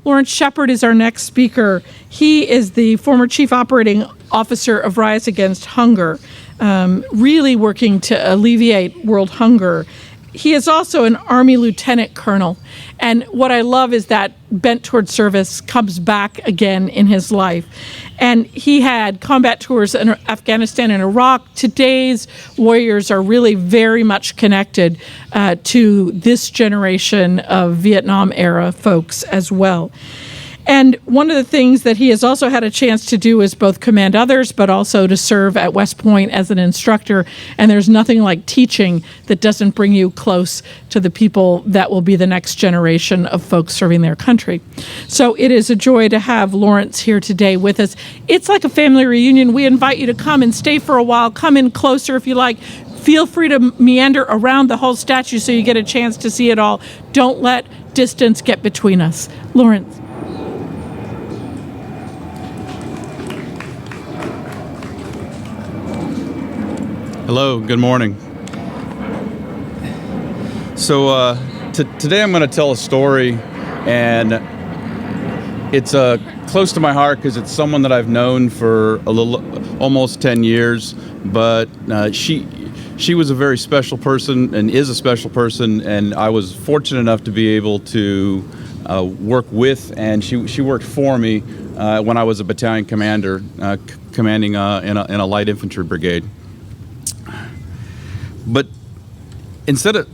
Lawrence Shepard is our next speaker. He is the former Chief Operating Officer of Rise Against Hunger, really working to alleviate world hunger. He is also an Army lieutenant colonel, and what I love is that bent toward service comes back again in his life. And he had combat tours in Afghanistan and Iraq. Today's warriors are really very much connected to this generation of Vietnam-era folks as well. And one of the things that he has also had a chance to do is both command others, but also to serve at West Point as an instructor. And there's nothing like teaching that doesn't bring you close to the people that will be the next generation of folks serving their country. So it is a joy to have Lawrence here today with us. It's like a family reunion. We invite you to come and stay for a while. Come in closer if you like. Feel free to meander around the whole statue so you get a chance to see it all. Don't let distance get between us. Lawrence. Hello, good morning. So today I'm going to tell a story, and it's close to my heart because it's someone that I've known for almost 10 years, but she was a very special person and is a special person, and I was fortunate enough to be able to work with, and she worked for me when I was a battalion commander, commanding in a light infantry brigade. But instead of,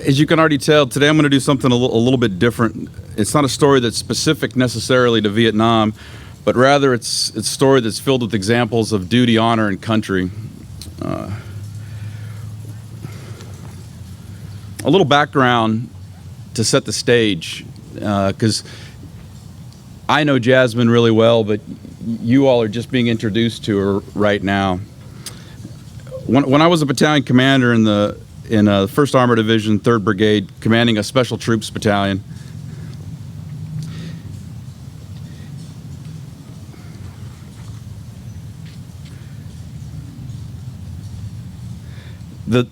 as you can already tell, today I'm going to do something a little bit different. It's not a story that's specific necessarily to Vietnam, but rather it's a story that's filled with examples of duty, honor, and country. A little background to set the stage, because I know Jasmine really well, but you all are just being introduced to her right now. When I was a battalion commander in the 1st Armored Division, 3rd Brigade, commanding a Special Troops battalion, the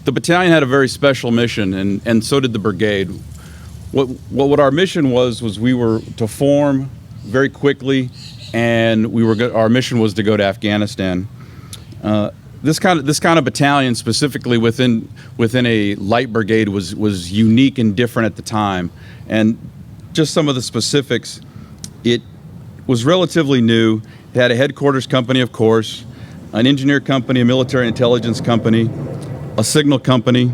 battalion had a very special mission, and so did the brigade. What our mission was we were to form very quickly, and our mission was to go to Afghanistan. This kind of battalion, specifically within a light brigade, was unique and different at the time. And just some of the specifics, it was relatively new. It had a headquarters company, of course, an engineer company, a military intelligence company, a signal company,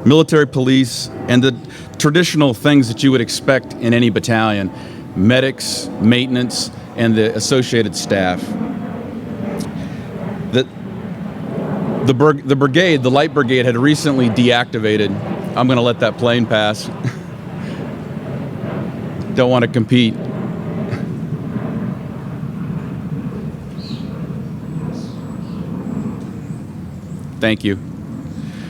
military police, and the traditional things that you would expect in any battalion: medics, maintenance, and the associated staff. The brigade, the light brigade, had recently deactivated. I'm going to let that plane pass. Don't want to compete. Thank you.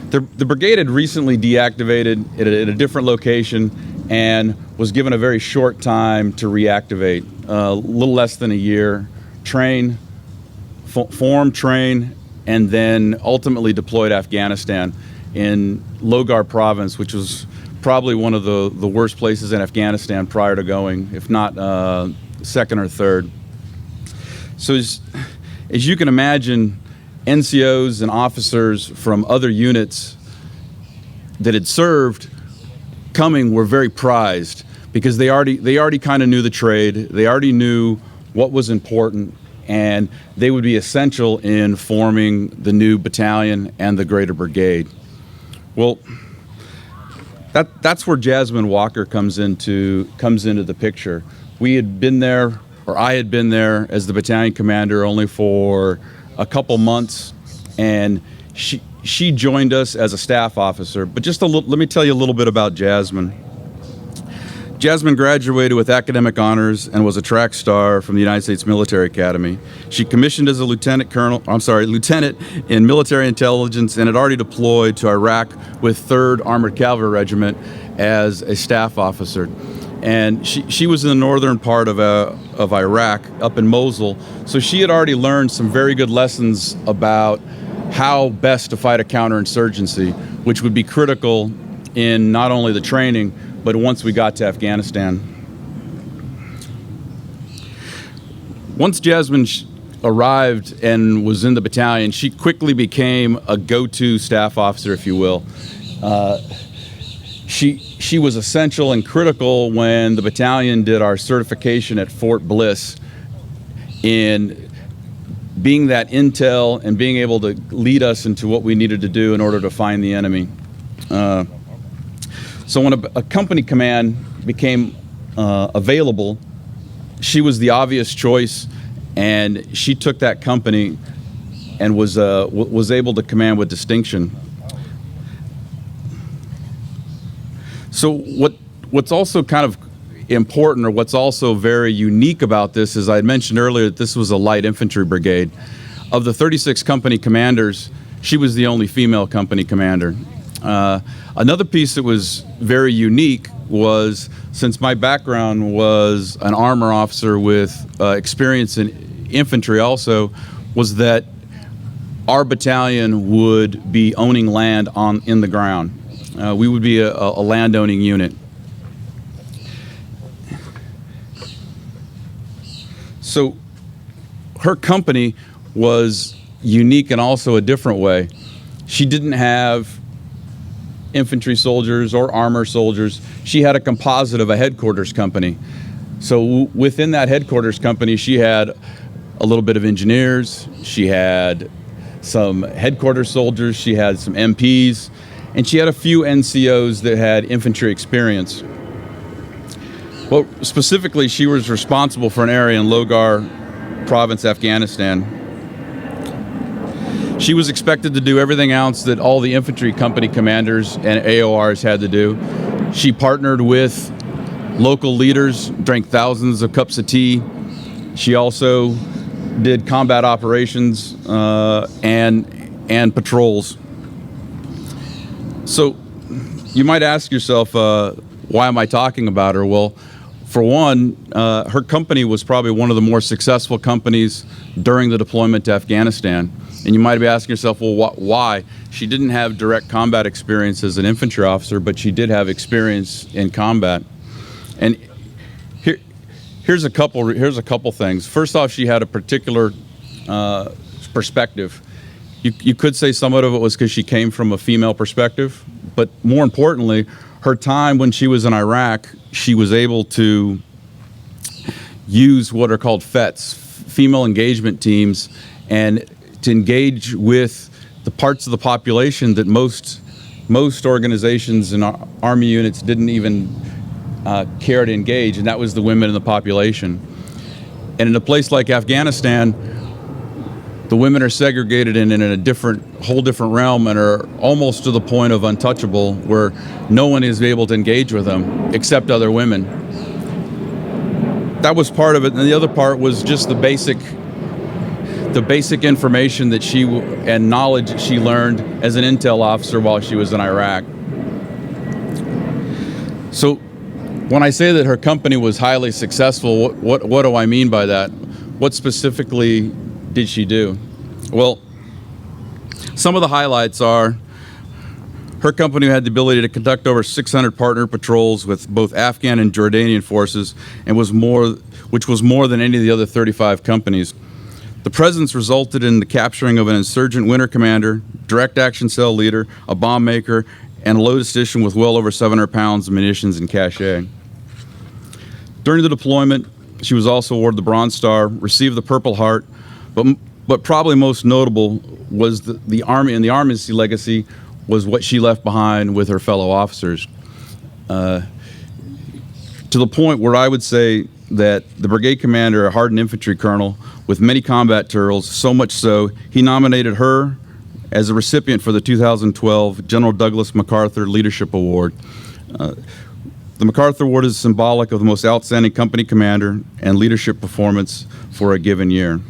The brigade had recently deactivated at a different location and was given a very short time to reactivate, a little less than a year, train, form, train, and then ultimately deployed Afghanistan in Logar province, which was probably one of the worst places in Afghanistan prior to going, if not second or third. So as you can imagine, NCOs and officers from other units that had served coming were very prized because they already kind of knew the trade. They already knew what was important, and they would be essential in forming the new battalion and the greater brigade. Well, that's where Jasmine Walker comes into the picture. We had been there, or I had been there as the battalion commander only for a couple months, and she joined us as a staff officer. But just let me tell you a little bit about Jasmine. Jasmine graduated with academic honors and was a track star from the United States Military Academy. She commissioned as a lieutenant in military intelligence and had already deployed to Iraq with 3rd Armored Cavalry Regiment as a staff officer. And she was in the northern part of Iraq, up in Mosul, so she had already learned some very good lessons about how best to fight a counterinsurgency, which would be critical in not only the training, but once we got to Afghanistan. Once Jasmine arrived and was in the battalion, she quickly became a go-to staff officer, if you will. She was essential and critical when the battalion did our certification at Fort Bliss in being that intel and being able to lead us into what we needed to do in order to find the enemy. So when a company command became available, she was the obvious choice, and she took that company and was able to command with distinction. So what's also kind of important, or what's also very unique about this, is I had mentioned earlier that this was a light infantry brigade. Of the 36 company commanders, she was the only female company commander. Another piece that was very unique was, since my background was an armor officer with experience in infantry also, was that our battalion would be owning land in the ground. We would be a land-owning unit. So her company was unique in also a different way. She didn't have infantry soldiers or armor soldiers. She had a composite of a headquarters company. So within that headquarters company, she had a little bit of engineers, she had some headquarters soldiers, she had some MPs, and she had a few NCOs that had infantry experience. Well, specifically, she was responsible for an area in Logar province, Afghanistan. She was expected to do everything else that all the infantry company commanders and AORs had to do. She partnered with local leaders, drank thousands of cups of tea. She also did combat operations and patrols. So you might ask yourself, why am I talking about her? Well, for one, her company was probably one of the more successful companies during the deployment to Afghanistan. And you might be asking yourself, well, why? She didn't have direct combat experience as an infantry officer, but she did have experience in combat. And here's a couple things. First off, she had a particular perspective. You could say somewhat of it was because she came from a female perspective, but more importantly, her time when she was in Iraq, she was able to use what are called FETs, female engagement teams, and to engage with the parts of the population that most organizations and Army units didn't even care to engage, and that was the women in the population. And in a place like Afghanistan, the women are segregated in a whole different realm, and are almost to the point of untouchable, where no one is able to engage with them except other women. That was part of it, and the other part was just the basic information that and knowledge that she learned as an intel officer while she was in Iraq. So when I say that her company was highly successful, what do I mean by that? What specifically did she do? Well, some of the highlights are her company had the ability to conduct over 600 partner patrols with both Afghan and Jordanian forces, and which was more than any of the other 35 companies. The presence resulted in the capturing of an insurgent winter commander, direct action cell leader, a bomb maker, and a load station with well over 700 pounds of munitions and cache. During the deployment, she was also awarded the Bronze Star, received the Purple Heart, but probably most notable was the Army, and the Army's legacy was what she left behind with her fellow officers. To the point where I would say that the brigade commander, a hardened infantry colonel with many combat tours, so much so, he nominated her as a recipient for the 2012 General Douglas MacArthur Leadership Award. The MacArthur Award is symbolic of the most outstanding company commander and leadership performance for a given year.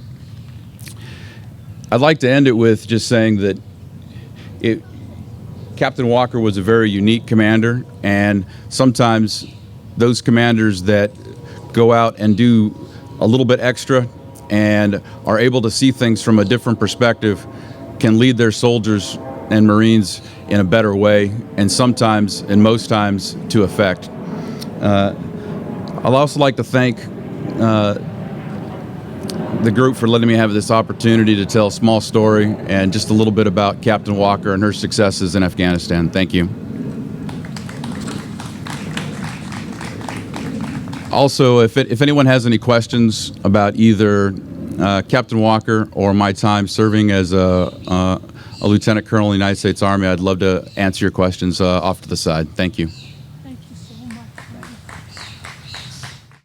I'd like to end it with just saying that Captain Walker was a very unique commander, and sometimes those commanders that go out and do a little bit extra and are able to see things from a different perspective can lead their soldiers and Marines in a better way, and sometimes, and most times, to effect. I'd also like to thank the group for letting me have this opportunity to tell a small story and just a little bit about Captain Walker and her successes in Afghanistan. Thank you. Also, if anyone has any questions about either Captain Walker or my time serving as a lieutenant colonel in the United States Army, I'd love to answer your questions off to the side. Thank you.